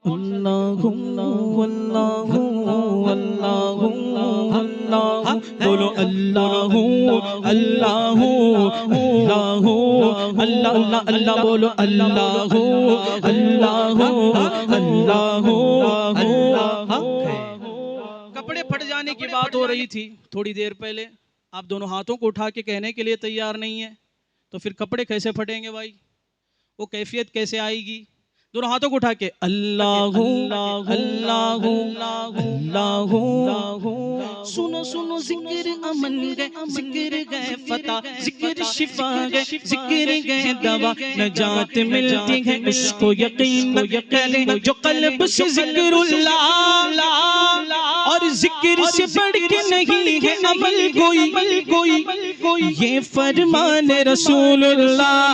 अल्लाहु अल्लाहु अल्लाहु अल्लाहु बोलो अल्लाहु अल्लाहु अल्लाहु अल्लाह अल्लाह अल्लाह बोलो अल्लाहु अल्लाहु अल्लाहु अल्लाह। कपड़े फट जाने की बात हो रही थी थोड़ी देर पहले, आप दोनों हाथों को उठा के कहने के लिए तैयार नहीं है, तो फिर कपड़े कैसे फटेंगे भाई, वो कैफियत कैसे आएगी? दोनों हाथों को उठा के अल्लाहु अल्लाहु अल्लाहु। सुनो सुनो जिक्र अमन गए, जिक्र गए फतह, जिक्र शिफा गए, जिक्र गए दवा, नजात मिलती है उसको यकीन करे जो कल्ब से जिक्रुल्लाह, और जिक्र से बढ़ के नहीं है अमल कोई, ये फरमान रसूलुल्लाह।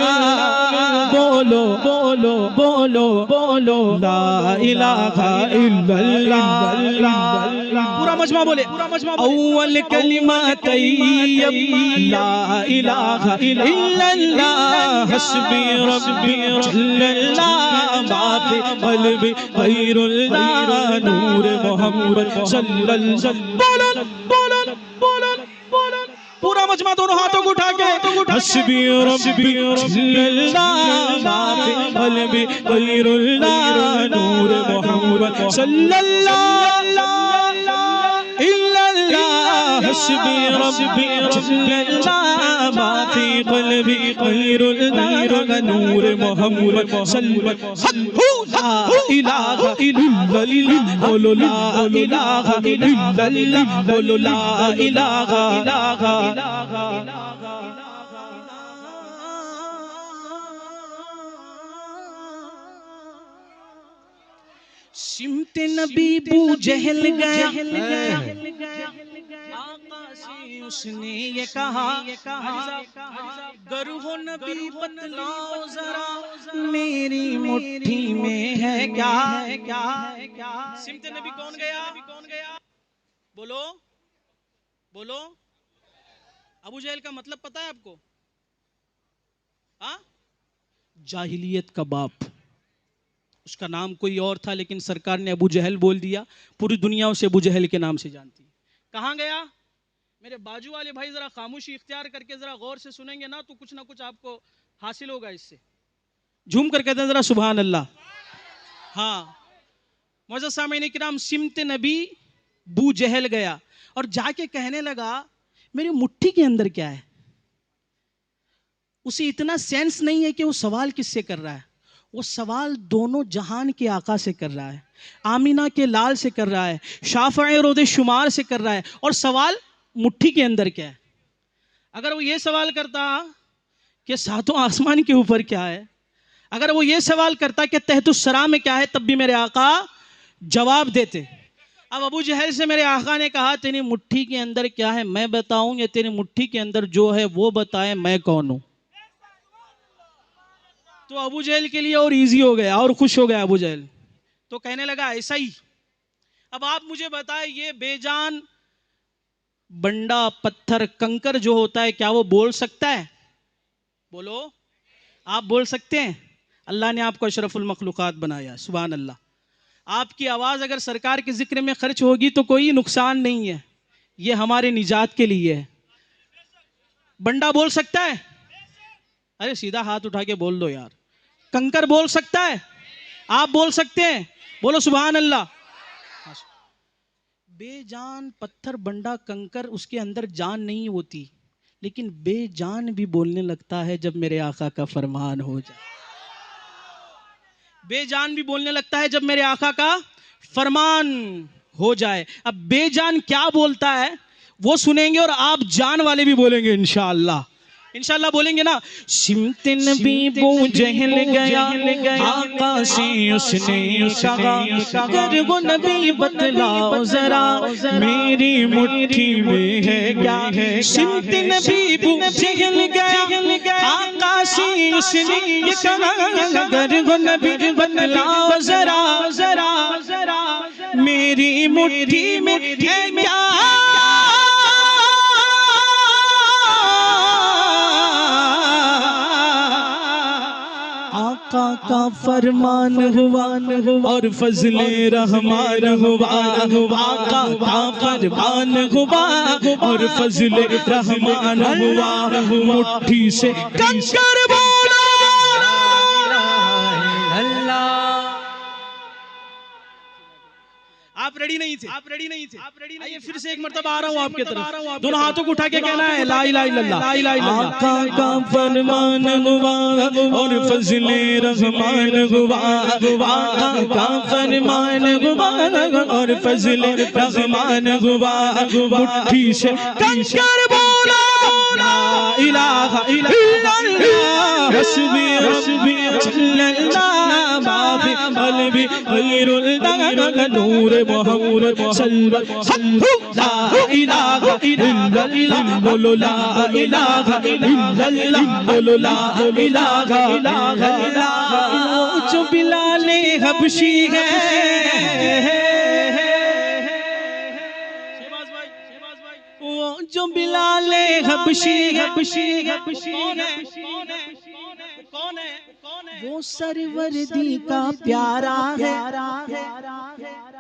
बोलो बोलो बोलो बोलो ला इलाहा इल्लल्लाह। पूरा मजमा बोले, अव्वल कलिमा तैयब ला इलाहा इल्लल्लाह, हस्बी रब्बी जल्लल्लाह, माफी क़ल्बी गैरुल्लाह, नूर मोहम्मद सल्लल्लाहु पूरा मजमा दोनों हाथों को उठा के हस्बी रब्बी जल्लल्लाह, माफी क़ल्बी गैरुल्लाह, नूर मोहम्मद सल्लल्लाहु हस्बी रब्बी जल्लल्लाह, माफी क़ल्बी गैरुल्लाह, नूर मोहम्मद सल्लल्लाहु ला इलाहा इल्लल्लाह, बोलो ला इलाहा इल्लल्लाह, बोलो ला इलाहा सिमत नबी बू जहल गया, उसने ये कहा गर हो नबी बतलाओ जरा मेरी मुट्ठी में है क्या। सिमत नबी कौन गया? बोलो बोलो। अबू जहल का मतलब पता है आपको? हाँ, जाहिलियत का बाप। उसका नाम कोई और था, लेकिन सरकार ने अबू जहल बोल दिया, पूरी दुनिया उसे अबू जहल के नाम से जानती है। कहाँ गया? मेरे बाजू वाले भाई जरा खामोशी इख्तियार करके जरा गौर से सुनेंगे ना तो कुछ ना कुछ आपको हासिल होगा इससे। झूम कर कहते हैं जरा सुभान अल्लाह। हाँ, मौजूद सामईन किराम, सिमत नबी बू जहल गया और जाके कहने लगा मेरी मुट्ठी के अंदर क्या है। उसे इतना सेंस नहीं है कि वो सवाल किससे कर रहा है, वो सवाल दोनों जहान के आका से कर रहा है, आमीना के लाल से कर रहा है, शाफ़िई रोज़े शुमार से कर रहा है, और सवाल मुट्ठी के अंदर क्या है। अगर वो ये सवाल करता कि सातों आसमान के ऊपर क्या है, अगर वो ये सवाल करता कि तहतुस्सरा में क्या है, तब भी मेरे आका जवाब देते। अब अबू जहल से मेरे आका ने कहा तेरी मुट्ठी के अंदर क्या है मैं बताऊं या तेरी मुट्ठी के अंदर जो है वो बताए मैं कौन हूं। तो अबू जहल के लिए और इजी हो गया और खुश हो गया अबू जहल, तो कहने लगा ऐसा ही। अब आप मुझे बताएं, ये बेजान बंडा पत्थर कंकर जो होता है क्या वो बोल सकता है? बोलो, आप बोल सकते हैं? अल्लाह ने आपको अशरफुल मखलूकात बनाया, सुभान अल्लाह। आपकी आवाज़ अगर सरकार के जिक्र में खर्च होगी तो कोई नुकसान नहीं है, ये हमारे निजात के लिए है। बंडा बोल सकता है? अरे सीधा हाथ उठा के बोल दो यार। कंकर बोल सकता है? आप बोल सकते हैं? बोलो सुभान अल्लाह। बेजान पत्थर बंडा कंकर, उसके अंदर जान नहीं होती, लेकिन बेजान भी बोलने लगता है जब मेरे आका का फरमान हो जाए। बेजान भी बोलने लगता है जब मेरे आका का फरमान हो जाए। अब बेजान क्या बोलता है वो सुनेंगे और आप जान वाले भी बोलेंगे इंशाअल्लाह। इंशाअल्लाह बोलेंगे ना। सिमत नबी बू जहल गया, आका से उसने कहा गर वो नबी बतलाओ जरा मेरी मुट्ठी में है क्या है। सिमत नबी बू जहल गया, आका से उसने कहा गर वो नबी बतलाओ जरा मेरी मुट्ठी में है क्या। आका का फरमान हुआ और फजले रहमान हुआ, आका का फरमान हुआ और फजले रहमान हुआ। मुट्ठी से कंकर बोला आप रेडी नहीं थे, आइए फिर से एक मर्तबा आ रहा हूँ आपके तरफ, दोनों हाथों को उठा के कहना है ला इलाहा इल्लल्लाह, ला इलाहा इल्लल्लाह। आका का फरमान हुआ और फजले रहमान हुआ, आका का फरमान हुआ और फजले रहमान हुआ। मुट्ठी से कंकर बोला ला इलाहा इल्लल्लाह, हस्बी रब्बी जल्लल्लाह माफी क़ल्बी गैरुल्लाह, नूर मोहम्मद सल्लल्लाहु ला इलाहा इल्लल्लाह, ला इलाहा इल्लल्लाह, ला इलाहा इल्लल्लाह। जो बिलाले हबशी है, वो जो बिलाले हबशी कौन है? वो सरवरदी का प्यारा है,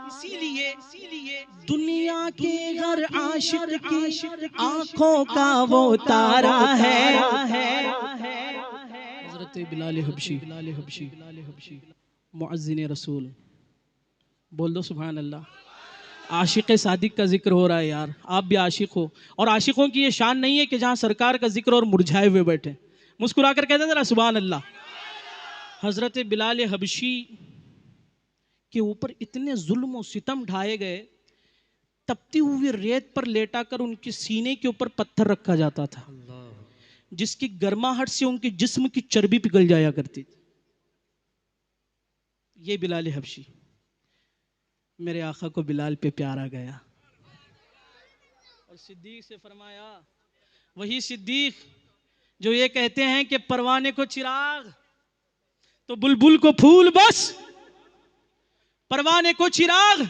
इसीलिए दुनिया के हर आशिक की आंखों का वो तारा है। हज़रत बिलाल हबशी मुअज़्ज़िन रसूल, बोल दो सुभान अल्लाह। आशिक सादिक का जिक्र हो रहा है यार, आप भी आशिक हो, और आशिकों की ये शान नहीं है कि जहाँ सरकार का जिक्र और मुरझाए हुए बैठे, मुस्कुरा कर कहते जरा सुभान अल्लाह। हज़रत बिलाल हबशी के ऊपर इतने जुल्म और सितम ढाए गए, तपती हुई रेत पर लेटा कर उनके सीने के ऊपर पत्थर रखा जाता था, जिसकी गर्माहट से उनके जिस्म की चर्बी पिघल जाया करती थी। ये बिलाल हबशी, मेरे आका को बिलाल पे प्यार आ गया और सिद्दीक से फरमाया, वही सिद्दीक जो ये कहते हैं कि परवाने को चिराग तो बुलबुल को फूल बस, परवाने को चिराग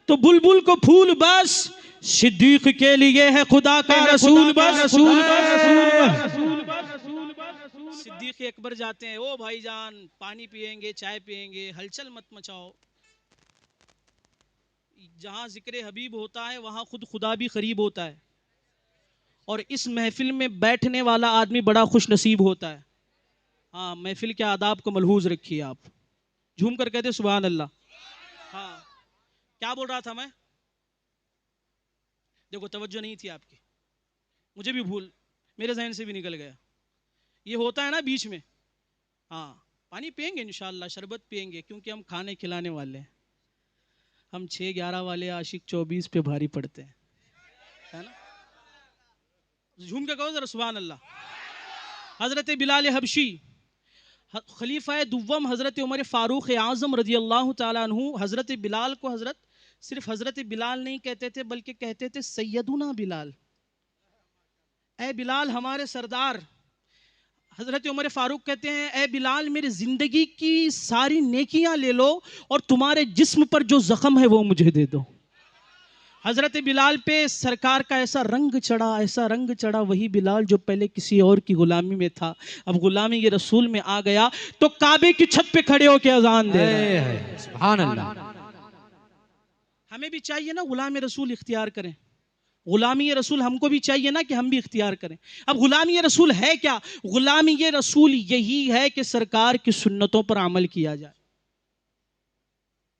तो बुलबुल को फूल बस, सिद्दीक के लिए है खुदा का रसूल बस। सिद्दीक अकबर जाते हैं, ओ भाईजान पानी पिएंगे, चाय पिएंगे, हलचल मत मचाओ। जहां जिक्र हबीब होता है वहां खुद खुदा भी करीब होता है, और इस महफिल में बैठने वाला आदमी बड़ा खुश नसीब होता है। हाँ, महफिल के आदाब को मलहूज रखिए आप, झूम कर कहते सुभान अल्लाह। हाँ, क्या बोल रहा था मैं? देखो तवज्जो नहीं थी आपकी, मुझे भी भूल, मेरे जहन से भी निकल गया। ये होता है ना बीच में। हाँ, पानी पिएंगे इंशाअल्लाह, शरबत पिएंगे, क्योंकि हम खाने खिलाने वाले हैं। हम 6-11 वाले आशिक 24 पे भारी पड़ते हैं, है ना? झूम के कहो जरा सुभान अल्लाह। हजरत बिलाल हबशी, खलीफा दुव्वम हजरत उमर फारूक आज़म रजी अल्लाह ताला अन्हु, हजरत बिलाल को सिर्फ हजरत बिलाल नहीं कहते थे, बल्कि कहते थे सैयदुना बिलाल। ए बिलाल हमारे सरदार। हजरत उमर फारूक कहते हैं, ए बिलाल मेरी जिंदगी की सारी नेकियां ले लो और तुम्हारे जिस्म पर जो जख्म है वो मुझे दे दो। हजरत बिलाल पे सरकार का ऐसा रंग चढ़ा, वही बिलाल जो पहले किसी और की गुलामी में था, अब गुलामी ये रसूल में आ गया तो काबे की छत पे खड़े होकर अजान दे रहे हैं। सुभान अल्लाह। हमें भी चाहिए ना गुलामी रसूल इख्तियार करें, गुलामी रसूल हमको भी चाहिए ना कि हम भी इख्तियार करें। अब गुलामी रसूल है क्या? गुलामी रसूल यही है कि सरकार की सुन्नतों पर अमल किया जाए,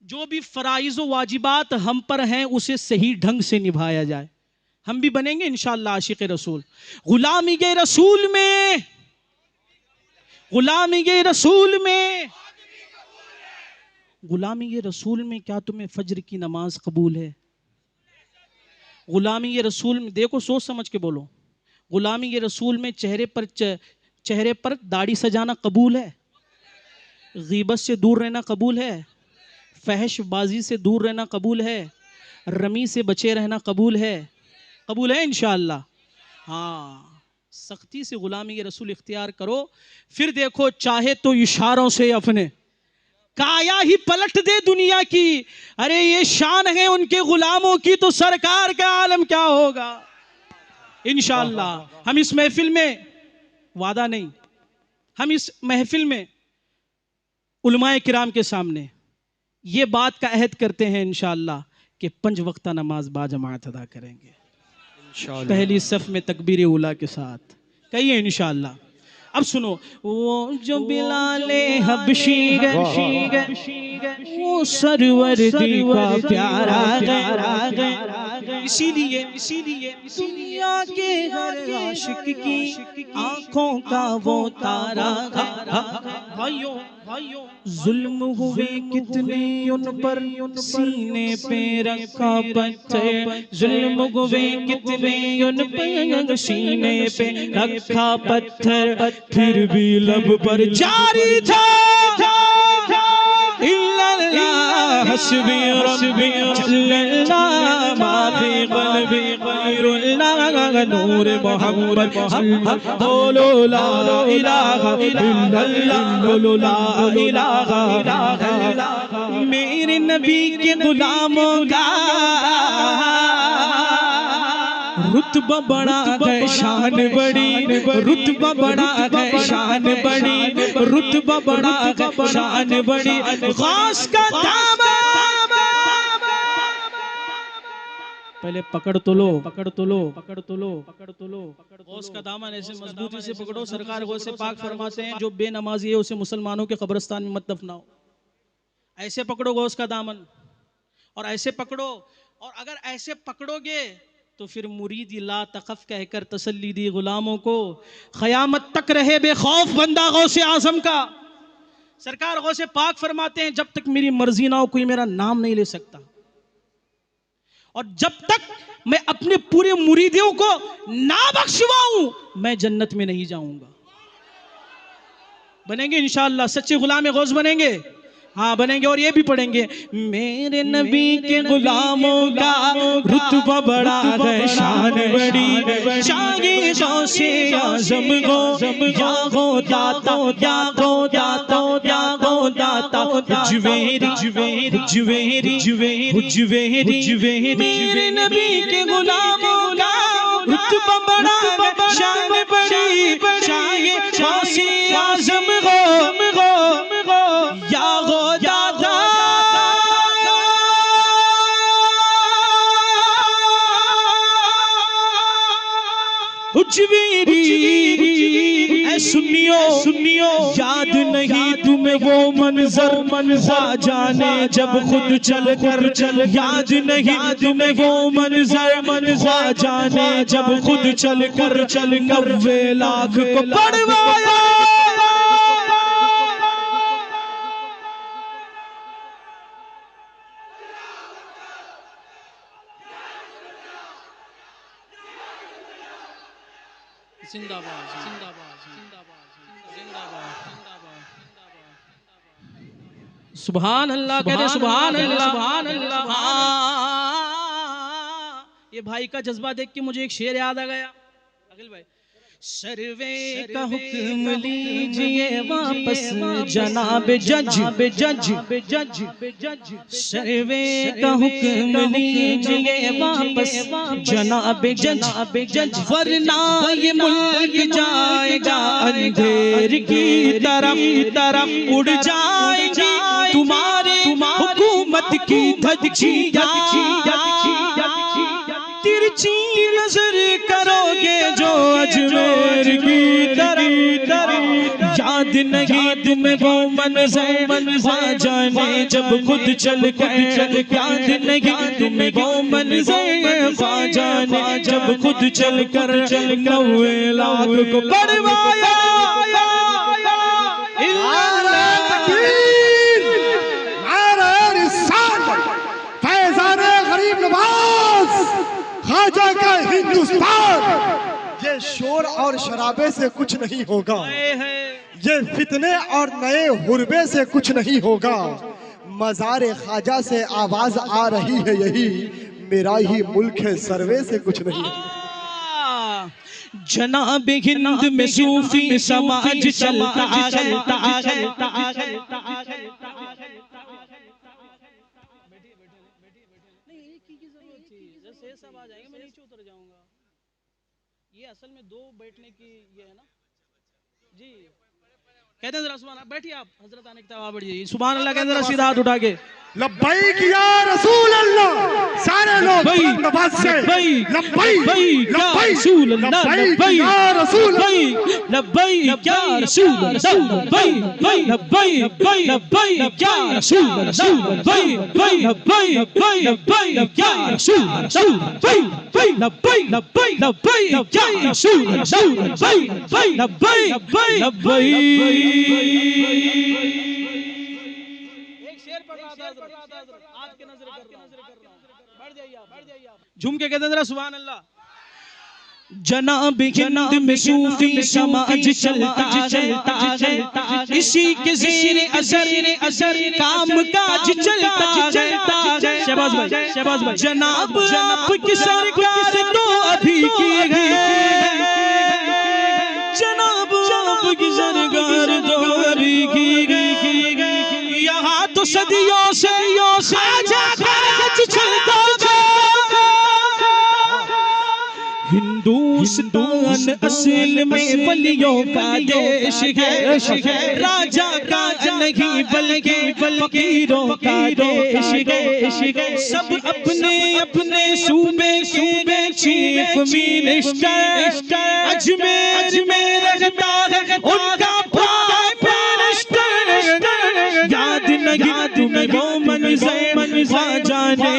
जो भी फराइज़ व वाजिबात हम पर हैं उसे सही ढंग से निभाया जाए। हम भी बनेंगे इंशाअल्लाह आशिक रसूल। गुलामी रसूल में, गुलामी रसूल में, गुलामी रसूल में क्या तुम्हें फज्र की नमाज कबूल है? गुलामी रसूल में, देखो सोच समझ के बोलो, गुलामी रसूल में चेहरे पर दाढ़ी सजाना कबूल है, गीबत से दूर रहना कबूल है, फहशबाजी से दूर रहना कबूल है, रमी से बचे रहना कबूल है इंशाअल्लाह। हाँ, सख्ती से गुलामी रसूल इख्तियार करो, फिर देखो चाहे तो इशारों से अपने काया ही पलट दे दुनिया की। अरे ये शान है उनके गुलामों की, तो सरकार का आलम क्या होगा। इंशाअल्लाह हम इस महफिल में, वादा नहीं, हम इस महफिल में उलमाए किराम के सामने ये बात का अहद करते हैं इंशाअल्लाह कि 5 वक्ता नमाज बाजमात अदा करेंगे इंशाअल्लाह, पहली सफ में तकबीर उला के साथ। कहिए इंशाअल्लाह। अब सुनो, वो जो बिलाले हबशी वो सरवर दी का प्यारा गया, इसीलिए दुनिया के हर आशिक की आंखों का वो तारा गया। भाइयों जुल्म हुए कितने उन पर सीने पे रखा पत्थर, जुल्म हुए कितने उन पर सीने पे रखा पत्थर, फिर भी लब पर जारी था इल्लल्लाह हस्बी रब्बी जल्लल्लाह मा फी क़ल्बी ग़ैरुल्लाह नूर मोहम्मद बोलो ला इलाहा इल्लल्लाह, बोलो ला इलाहा इल्लल्लाह। मेरे नबी के गुलामों का रुतबा बड़ा है शान बड़ी, रुतबा बड़ा है शान बड़ी, रुतबा बड़ा है शान बड़ी। गौस का दामन पहले पकड़ तो लो, पकड़ तो लो, पकड़ तो लो, पकड़ तो लो। गौस का दामन ऐसे मजबूती से पकड़ो। सरकार गौसे पाक फरमाते हैं जो बेनमाजी है उसे मुसलमानों के कब्रिस्तान में मत दफनाओ। ऐसे पकड़ो गौस का दामन, और ऐसे पकड़ो, और अगर ऐसे पकड़ोगे तो फिर मुरीद ला तकफ कहकर तसल्ली दी गुलामों को, क़यामत तक रहे बेखौफ बंदा गौसे आजम का। सरकार गौसे पाक फरमाते हैं जब तक मेरी मर्जी ना हो कोई मेरा नाम नहीं ले सकता, और जब तक मैं अपने पूरे मुरीदियों को ना बख्शवाऊं मैं जन्नत में नहीं जाऊंगा। बनेंगे इंशाअल्लाह, सच्चे गुलाम गौस बनेंगे, हाँ बनेंगे। और ये भी पढ़ेंगे, मेरे नबी के गुलामों का रुतबा बड़ा है शान बड़ी, शागे गौसे आज़म गो या गो दाता, या गो दाता, या गो दाता, जुवेरी जुवेरी जुवेरी जुवेरी जुवेरी जुवेरी। मेरे नबी के गुलामों का रुतबा बड़ा है शान बड़ी, शागे गौसे आज़म गो या गो दाता, ऐ सुनियो याद नहीं तुम्हें वो मंजर जाने जब खुद चल कर चल, याद नहीं तुम्हें वो मंजर जाने जब खुद चल कर चल 90 लाख को पढ़वाया। जिंदाबाद जिंदाबाद जिंदाबाद जिंदाबाद। सुभान अल्लाह, कहते सुभान अल्लाह सुभान अल्लाह। ये भाई का जज्बा देख के मुझे एक शेर याद आ गया। अखिल भाई, सर्वे का हुक्म लीजिए वापस जनाब जज जज जज जज, सर्वे का हुक्म लीजिए वापस जनाब जज जज, वरना ये मुल्क जाएगा अंधेर की तरफ उड़ जाएगी तुम्हारे हुकूमत की धज्जियां, तिरछी नजर करोगे जो अजमेर की तरफ, याद नहीं तुम्हें वो मंजर जाने जब खुद चल कर, याद नहीं तुम्हें वो मंजर जाने जब खुद चल कर 90 लाख को बढ़वाया। गरीब नवाज ख्वाजा का हिंदुस्तान, ये शोर और शराबे से कुछ नहीं होगा, ये फितने और नए हुरबे से कुछ नहीं होगा, मज़ार ख्वाजा से आवाज आ रही है यही मेरा ही मुल्क है सर्वे से कुछ नहीं। जनाब हिंद में सूफी समाज चलता सब आ जाएंगे, मैं नीचे उतर जाऊंगा। ये असल में 2 बैठने की ये है ना जी। कहते हैं जरा सुभान अल्लाह। बैठिए आप, हजरत आने की तवा बढ़िए। सुभान अल्लाह कहते हैं जरा सीधा हाथ उठा के। लब्बैक या रसूल अल्लाह। सारे लोग नमाज से लब्बैक लब्बैक या रसूल अल्लाह, लब्बैक या रसूल अल्लाह, लब्बैक या रसूल अल्लाह, लब्बैक लब्बैक लब्बैक या रसूल अल्लाह, लब्बैक लब्बैक लब्बैक या रसूल अल्लाह, लब्बैक लब्बैक लब्बैक या रसूल अल्लाह, लब्बैक लब्बैक लब्बैक। आपके नजर कर रहा हूं। बैठ जाइए आप। झूम के कहते हैं जरा सुभान अल्लाह। जनाब हिंद में सूफी समाज चलता है, इसी के ज़ेरे असर काम काज चलता है। शहबाज भाई जनाब आपकी सरकार तो अभी की है, जनाब आपकी सरकार तो अभी की है। यहाँ तो सदियों से खाजा काज चलता है। हिंदुस्तान असल में वलियों का देश है, राजा का नहीं बल्कि फकीरों का देश है। सब अपने अपने सूबे चीफ मिनिस्टर, अजमेर में रहता है उनका प्राइम मिनिस्टर। याद नहीं तुम्हें वो मंज़र जाने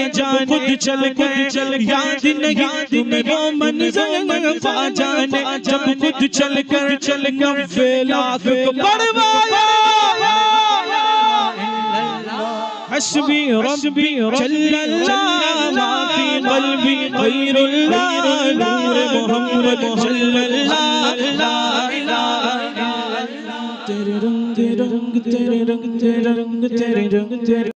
खुद चल याद नहीं तुम्हें वो मंज़र जाने जब खुद चल 90 लाख को पढ़वाया। हस्बी रब्बी जल्लल्लाह मा फी क़ल्बी ग़ैरुल्लाह, नूर मोहम्मद सल्लल्लाह ला इलाहा इल्लल्लाह। तेरे रंग तेरे रंग तेरे रंग तेरे रंग तेरे रंग तेरे